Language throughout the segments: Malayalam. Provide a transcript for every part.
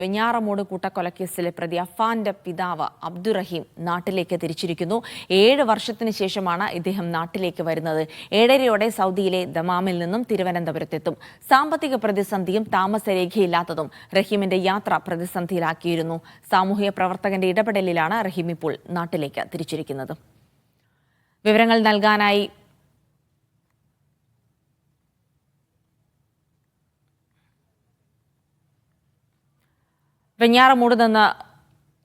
വെഞ്ഞാറമൂട് കൂട്ടക്കൊലക്കേസിലെ പ്രതി അഫാന്റെ പിതാവ് അബ്ദുറഹീം നാട്ടിലേക്ക് തിരിച്ചിരിക്കുന്നു. 7 വർഷത്തിന് ശേഷമാണ് ഇദ്ദേഹം നാട്ടിലേക്ക് വരുന്നത്. 7:30 സൗദിയിലെ ദമാമിൽ നിന്നും തിരുവനന്തപുരത്തെത്തും. സാമ്പത്തിക പ്രതിസന്ധിയും താമസരേഖയില്ലാത്തതും റഹീമിന്റെ യാത്ര പ്രതിസന്ധിയിലാക്കിയിരുന്നു. സാമൂഹിക പ്രവർത്തകന്റെ ഇടപെടലിലാണ് റഹീം ഇപ്പോൾ നാട്ടിലേക്ക് തിരിച്ചിരിക്കുന്നത്. വിവരങ്ങൾ നൽകാനായി വെഞ്ഞാറമൂട് നിന്ന്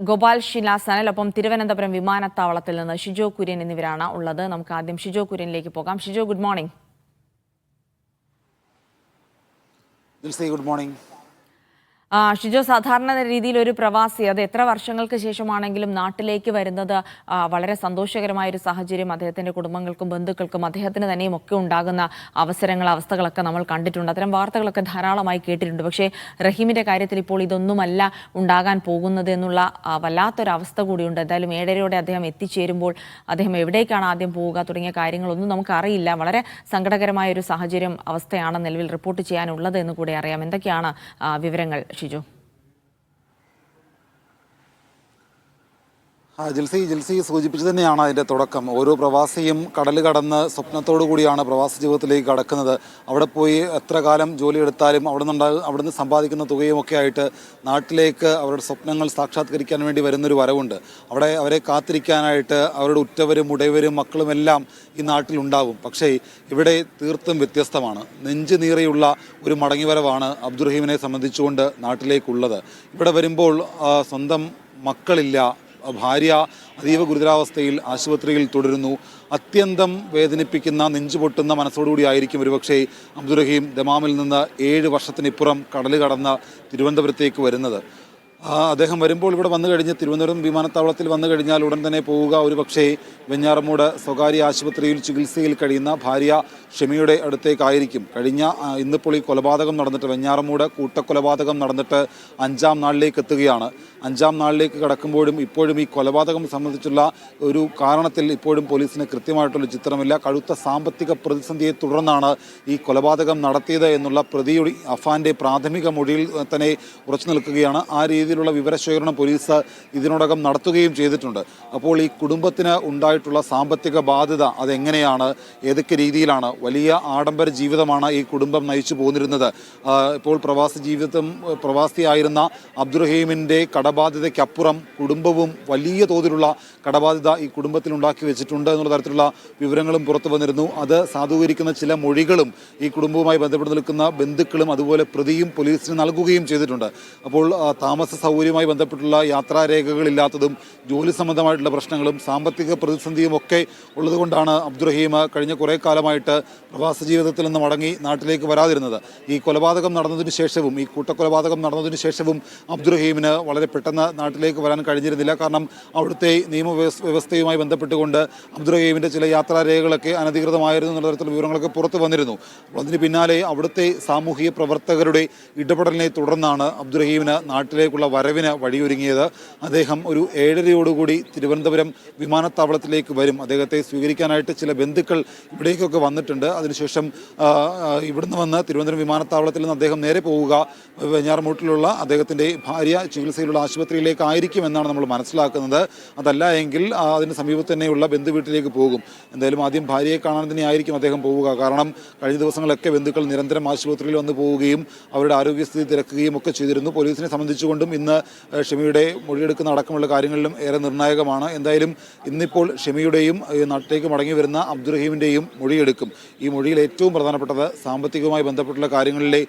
ഗോപാൽ ഷിലാസനൽ, ഒപ്പം തിരുവനന്തപുരം വിമാനത്താവളത്തിൽ നിന്ന് ഷിജോ കുര്യൻ എന്നിവരാണ് ഉള്ളത്. നമുക്ക് ആദ്യം ഷിജോ കുര്യനിലേക്ക് പോകാം. Shijo, good morning. Good morning. Shijo, സാധാരണ രീതിയിൽ ഒരു പ്രവാസി അത് എത്ര വർഷങ്ങൾക്ക് ശേഷമാണെങ്കിലും നാട്ടിലേക്ക് വരുന്നത് വളരെ സന്തോഷകരമായൊരു സാഹചര്യം അദ്ദേഹത്തിന്റെ കുടുംബങ്ങൾക്കും ബന്ധുക്കൾക്കും അദ്ദേഹത്തിന് തന്നെയും ഒക്കെ ഉണ്ടാകുന്ന അവസ്ഥകളൊക്കെ നമ്മൾ കണ്ടിട്ടുണ്ട്. അത്തരം വാർത്തകളൊക്കെ ധാരാളമായി കേട്ടിട്ടുണ്ട്. പക്ഷേ റഹീമിന്റെ കാര്യത്തിൽ ഇപ്പോൾ ഇതൊന്നുമല്ല ഉണ്ടാകാൻ പോകുന്നത് എന്നുള്ള വല്ലാത്തൊരവസ്ഥ കൂടിയുണ്ട്. എന്തായാലും 7:30 അദ്ദേഹം എത്തിച്ചേരുമ്പോൾ അദ്ദേഹം എവിടേക്കാണ് ആദ്യം പോവുക തുടങ്ങിയ കാര്യങ്ങളൊന്നും നമുക്കറിയില്ല. വളരെ സങ്കടകരമായ ഒരു അവസ്ഥയാണ് നിലവിൽ റിപ്പോർട്ട് ചെയ്യാനുള്ളത് എന്ന് കൂടി അറിയാം. എന്തൊക്കെയാണ് വിവരങ്ങൾ ഷിജു? ജിൽസി സൂചിപ്പിച്ചു തന്നെയാണ് അതിൻ്റെ തുടക്കം. ഓരോ പ്രവാസിയും കടൽ കടന്ന് സ്വപ്നത്തോടു കൂടിയാണ് പ്രവാസി ജീവിതത്തിലേക്ക് കടക്കുന്നത്. അവിടെ പോയി എത്ര കാലം ജോലിയെടുത്താലും അവിടുന്ന് സമ്പാദിക്കുന്ന തുകയുമൊക്കെ ആയിട്ട് നാട്ടിലേക്ക് അവരുടെ സ്വപ്നങ്ങൾ സാക്ഷാത്കരിക്കാൻ വേണ്ടി വരുന്നൊരു വരവുണ്ട്. അവിടെ അവരെ കാത്തിരിക്കാനായിട്ട് അവരുടെ ഉറ്റവരും ഉടയവരും മക്കളുമെല്ലാം ഈ നാട്ടിലുണ്ടാവും. പക്ഷേ ഇവിടെ തീർത്തും വ്യത്യസ്തമാണ്. നെഞ്ചു നീറിയുള്ള ഒരു മടങ്ങിവരവാണ് അബ്ദുറഹീമിനെ സംബന്ധിച്ചുകൊണ്ട് നാട്ടിലേക്കുള്ളത്. ഇവിടെ വരുമ്പോൾ സ്വന്തം മക്കളില്ല, ഭാര്യ അതീവ ഗുരുതരാവസ്ഥയിൽ ആശുപത്രിയിൽ തുടരുന്നു. അത്യന്തം വേദനിപ്പിക്കുന്ന നെഞ്ചുപൊട്ടുന്ന മനസ്സോടുകൂടി ആയിരിക്കും ഒരുപക്ഷെ അബ്ദുറഹീം ദമാമിൽ നിന്ന് 7 വർഷത്തിനിപ്പുറം കടൽ കടന്ന് തിരുവനന്തപുരത്തേക്ക് വരുന്നത്. അദ്ദേഹം വരുമ്പോൾ ഇവിടെ വന്നു കഴിഞ്ഞ് തിരുവനന്തപുരം വിമാനത്താവളത്തിൽ വന്നു കഴിഞ്ഞാൽ ഉടൻ തന്നെ പോവുക ഒരുപക്ഷെ വെഞ്ഞാറമൂട് സ്വകാര്യ ആശുപത്രിയിൽ ചികിത്സയിൽ കഴിയുന്ന ഭാര്യ ഷെമിയുടെ അടുത്തേക്കായിരിക്കും. ഇന്നിപ്പോൾ ഈ കൊലപാതകം നടന്നിട്ട്, വെഞ്ഞാറമൂട് കൂട്ടക്കൊലപാതകം നടന്നിട്ട് 5ാം നാളിലേക്ക് എത്തുകയാണ്. 5ാം നാളിലേക്ക് കടക്കുമ്പോഴും ഇപ്പോഴും ഈ കൊലപാതകം സംബന്ധിച്ചുള്ള ഒരു കാരണത്തിൽ ഇപ്പോഴും പോലീസിന് കൃത്യമായിട്ടുള്ള ചിത്രമില്ല. കടുത്ത സാമ്പത്തിക പ്രതിസന്ധിയെ തുടർന്നാണ് ഈ കൊലപാതകം നടത്തിയത് എന്നുള്ള പ്രതിയുടെ അഫാന്റെ പ്രാഥമിക മൊഴിയിൽ തന്നെ ഉറച്ചു നിൽക്കുകയാണ്. ആ രീതിയിലുള്ള വിവരശേഖരണം പോലീസ് ഇതിനോടകം നടത്തുകയും ചെയ്തിട്ടുണ്ട്. അപ്പോൾ ഈ കുടുംബത്തിന് ഉണ്ടായിട്ടുള്ള സാമ്പത്തിക ബാധ്യത അതെങ്ങനെയാണ്, ഏതൊക്കെ രീതിയിലാണ്? വലിയ ആഡംബര ജീവിതമാണ് ഈ കുടുംബം നയിച്ചു പോന്നിരുന്നത്. ഇപ്പോൾ പ്രവാസിയായിരുന്ന അബ്ദുറഹീമിൻ്റെ കടബാധ്യതയ്ക്കപ്പുറം കുടുംബവും വലിയ തോതിലുള്ള കടബാധ്യത ഈ കുടുംബത്തിൽ ഉണ്ടാക്കി വെച്ചിട്ടുണ്ട് എന്നുള്ള തരത്തിലുള്ള വിവരങ്ങളും പുറത്തു വന്നിരുന്നു. അത് സാധൂകരിക്കുന്ന ചില മൊഴികളും ഈ കുടുംബവുമായി ബന്ധപ്പെട്ട് നിൽക്കുന്ന ബന്ധുക്കളും അതുപോലെ പ്രതിയും പോലീസിന് നൽകുകയും ചെയ്തിട്ടുണ്ട്. അപ്പോൾ താമസ സൗകര്യവുമായി ബന്ധപ്പെട്ടുള്ള യാത്രാരേഖകളില്ലാത്തതും ജോലി സംബന്ധമായിട്ടുള്ള പ്രശ്നങ്ങളും സാമ്പത്തിക പ്രതിസന്ധിയും ഒക്കെ ഉള്ളതുകൊണ്ടാണ് അബ്ദുറഹീം കഴിഞ്ഞ കുറേ കാലമായിട്ട് പ്രവാസ ജീവിതത്തിൽ നിന്ന് മടങ്ങി നാട്ടിലേക്ക് വരാതിരുന്നത്. ഈ കൊലപാതകം നടന്നതിന് ശേഷവും, ഈ കൂട്ടക്കൊലപാതകം നടന്നതിന് ശേഷവും അബ്ദുറഹീമിന് വളരെ പെട്ടെന്ന് നാട്ടിലേക്ക് വരാൻ കഴിഞ്ഞിരുന്നില്ല. കാരണം അവിടുത്തെ നിയമവ്യവസ്ഥയുമായി ബന്ധപ്പെട്ടുകൊണ്ട് അബ്ദുറഹീമിൻ്റെ ചില യാത്രാരേഖകളൊക്കെ അനധികൃതമായിരുന്നു എന്നുള്ള തരത്തിലുള്ള വിവരങ്ങളൊക്കെ പുറത്തു വന്നിരുന്നു. അപ്പോൾ അതിന് പിന്നാലെ അവിടുത്തെ സാമൂഹിക പ്രവർത്തകരുടെ ഇടപെടലിനെ തുടർന്നാണ് അബ്ദുറഹീമിന് നാട്ടിലേക്കുള്ള വരവിന് വഴിയൊരുങ്ങിയത്. അദ്ദേഹം ഒരു 7:30 തിരുവനന്തപുരം വിമാനത്താവളത്തിലേക്ക് വരും. അദ്ദേഹത്തെ സ്വീകരിക്കാനായിട്ട് ചില ബന്ധുക്കൾ ഇവിടേക്കൊക്കെ വന്നിട്ടുണ്ട്. അതിനുശേഷം ഇവിടുന്ന് വന്ന് തിരുവനന്തപുരം വിമാനത്താവളത്തിൽ നിന്ന് അദ്ദേഹം നേരെ പോവുക വെഞ്ഞാറമൂട്ടിലുള്ള അദ്ദേഹത്തിൻ്റെ ഭാര്യ ചികിത്സയിലുള്ള ആശുപത്രിയിലേക്കായിരിക്കും എന്നാണ് നമ്മൾ മനസ്സിലാക്കുന്നത്. അതല്ല എങ്കിൽ അതിന് സമീപത്ത് തന്നെയുള്ള ബന്ധു വീട്ടിലേക്ക് പോകും. എന്തായാലും ആദ്യം ഭാര്യയെ കാണാൻ തന്നെയായിരിക്കും അദ്ദേഹം പോവുക. കാരണം കഴിഞ്ഞ ദിവസങ്ങളൊക്കെ ബന്ധുക്കൾ നിരന്തരം ആശുപത്രിയിൽ വന്ന് പോവുകയും അവരുടെ ആരോഗ്യസ്ഥിതി തിരക്കുകയും ഒക്കെ ചെയ്തിരുന്നു. പോലീസിനെ സംബന്ധിച്ചുകൊണ്ടും ഇന്ന് ഷെമിയുടെ മൊഴിയെടുക്കുന്ന അടക്കമുള്ള കാര്യങ്ങളിലും ഏറെ നിർണായകമാണ്. എന്തായാലും ഇന്നിപ്പോൾ ഷെമിയുടെയും നാട്ടിലേക്ക് മടങ്ങി വരുന്ന അബ്ദുറഹീമിൻ്റെയും മൊഴിയെടുക്കും. ഈ മൊഴിയിൽ ഏറ്റവും പ്രധാനപ്പെട്ടത് സാമ്പത്തികവുമായി ബന്ധപ്പെട്ടുള്ള കാര്യങ്ങളിലെ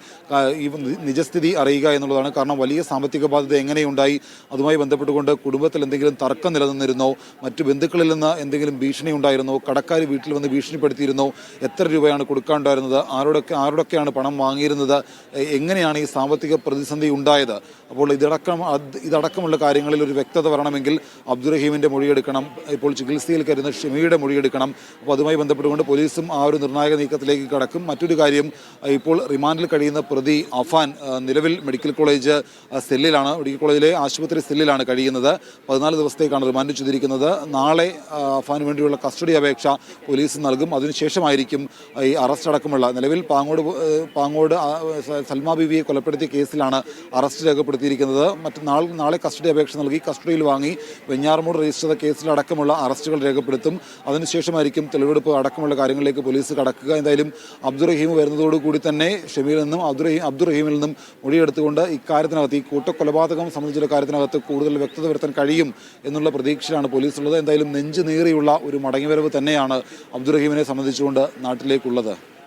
ഈ നിജസ്ഥിതി അറിയുക എന്നുള്ളതാണ്. കാരണം വലിയ സാമ്പത്തിക ബാധ്യത എങ്ങനെയുണ്ടായി, അതുമായി ബന്ധപ്പെട്ടുകൊണ്ട് കുടുംബത്തിൽ എന്തെങ്കിലും തർക്കം നിലനിന്നിരുന്നോ, മറ്റു ബന്ധുക്കളിൽ നിന്ന് എന്തെങ്കിലും ഭീഷണി ഉണ്ടായിരുന്നോ, കടക്കാർ വീട്ടിൽ വന്ന് ഭീഷണിപ്പെടുത്തിയിരുന്നോ, എത്ര രൂപയാണ് കൊടുക്കാനുണ്ടായിരുന്നത്, ആരോടൊക്കെയാണ് പണം വാങ്ങിയിരുന്നത്, എങ്ങനെയാണ് ഈ സാമ്പത്തിക പ്രതിസന്ധി ഉണ്ടായത്. അപ്പോൾ ഇതടക്കമുള്ള കാര്യങ്ങളിൽ ഒരു വ്യക്തത വരണമെങ്കിൽ അബ്ദുറഹീമിൻ്റെ മൊഴിയെടുക്കണം. ഇപ്പോൾ ചികിത്സയിൽ കരുതുന്ന ഷെമിയുടെ മൊഴിയെടുക്കണം. അപ്പോൾ അതുമായി ബന്ധപ്പെട്ടുകൊണ്ട് പോലീസും ആ ഒരു നിർണായക നീക്കത്തിലേക്ക് കടക്കും. മറ്റൊരു കാര്യം, ഇപ്പോൾ റിമാൻഡിൽ കഴിയുന്ന പ്രതി അഫാൻ നിലവിൽ മെഡിക്കൽ കോളേജ് കോളേജിലെ ആശുപത്രി സെല്ലിലാണ് കഴിയുന്നത്. 14 ദിവസത്തേക്കാണ് റിമാൻഡ് ചെയ്തിരിക്കുന്നത്. നാളെ അഫാന് വേണ്ടിയുള്ള കസ്റ്റഡി അപേക്ഷ പോലീസ് നൽകും. അതിനുശേഷമായിരിക്കും ഈ അറസ്റ്റ് അടക്കമുള്ള, നിലവിൽ പാങ്ങോട് സൽമാ ബീവിയെ കൊലപ്പെടുത്തിയ കേസിലാണ് അറസ്റ്റ് രേഖപ്പെടുത്തിയിരിക്കുന്നത്. നാളെ കസ്റ്റഡി അപേക്ഷ നൽകി കസ്റ്റഡിയിൽ വാങ്ങി വെഞ്ഞാറമൂട് രജിസ്റ്റർ ചെയ്ത കേസിലടക്കമുള്ള അറസ്റ്റുകൾ രേഖപ്പെടുത്തും. അതിനുശേഷമായിരിക്കും തെളിവെടുപ്പ് അടക്കമുള്ള കാര്യങ്ങളിലേക്ക് പോലീസ് കടക്കുക. എന്തായാലും അബ്ദുറഹീം വരുന്നതോടുകൂടി തന്നെ ഷമീൽ നിന്നും അബ്ദുറഹീമിൽ നിന്നും മൊഴിയെടുത്തുകൊണ്ട് ഇക്കാര്യത്തിനകത്ത് ഈ കൂട്ടക്കൊലപാതകം സംബന്ധിച്ചുള്ള കാര്യത്തിനകത്ത് കൂടുതൽ വ്യക്തത വരുത്താൻ കഴിയും എന്നുള്ള പ്രതീക്ഷയിലാണ് പോലീസ് ഉള്ളത്. എന്തായാലും നെഞ്ചു നീറിയുള്ള ഒരു മടങ്ങിവരവ് തന്നെയാണ് അബ്ദുറഹീമിനെ സംബന്ധിച്ചുകൊണ്ട് നാട്ടിലേക്കുള്ളത്.